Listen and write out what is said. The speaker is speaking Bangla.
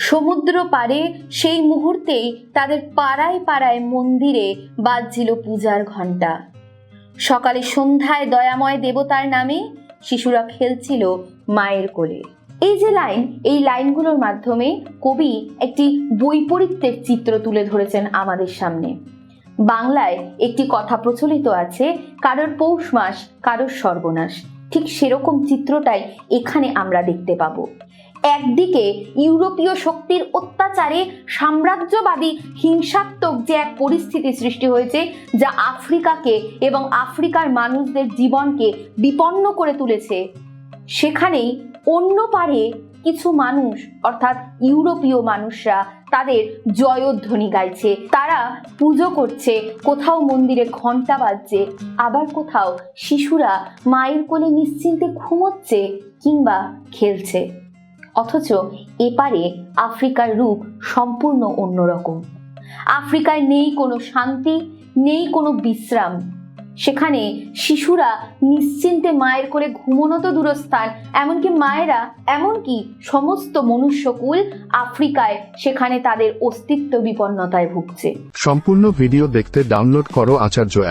সমুদ্র পারে সেই মুহূর্তেই তাদের পাড়ায় পাড়ায় মন্দিরে বাজছিল পূজার ঘণ্টা। সকালে সন্ধ্যায় দয়াময় দেবতার নামে শিশুরা খেলছিল মায়ের কোলে। এই যে লাইন, এই লাইনগুলোর মাধ্যমে কবি একটি বৈপরীত্যের চিত্র তুলে ধরেছেন আমাদের সামনে। বাংলায় একটি কথা প্রচলিত আছে, কারোর পৌষ মাস কারোর সর্বনাশ। ঠিক সেরকম চিত্রটাই এখানে আমরা দেখতে পাবো। একদিকে ইউরোপীয় শক্তির অত্যাচারে সাম্রাজ্যবাদী হিংসাত্মক যে এক পরিস্থিতি সৃষ্টি হয়েছে, যা আফ্রিকাকে এবং আফ্রিকার মানুষদের জীবনকে বিপন্ন করে তুলেছে, সেখানেই অন্য পারে কিছু মানুষ অর্থাৎ ইউরোপীয় মানুষরা তাদের জয়ধ্বনি গাইছে, তারা পুজো করছে, কোথাও মন্দিরে ঘন্টা বাজছে, আবার কোথাও শিশুরা মায়ের কোলে নিশ্চিন্তে ঘুমোচ্ছে কিংবা খেলছে। অথচ এপারে আফ্রিকার রূপ সম্পূর্ণ অন্যরকম। আফ্রিকায় নেই কোনো শান্তি, নেই কোনো বিশ্রাম। সেখানে শিশুরা নিশ্চিন্তে মায়ের কোলে ঘুমোনো তো দূরস্থান, এমনকি মায়েরা, এমনকি সমস্ত মনুষ্যকুল আফ্রিকায় সেখানে তাদের অস্তিত্ব বিপন্নতায় ভুগছে। সম্পূর্ণ ভিডিও দেখতে ডাউনলোড করো আচার্য অ্যাপ।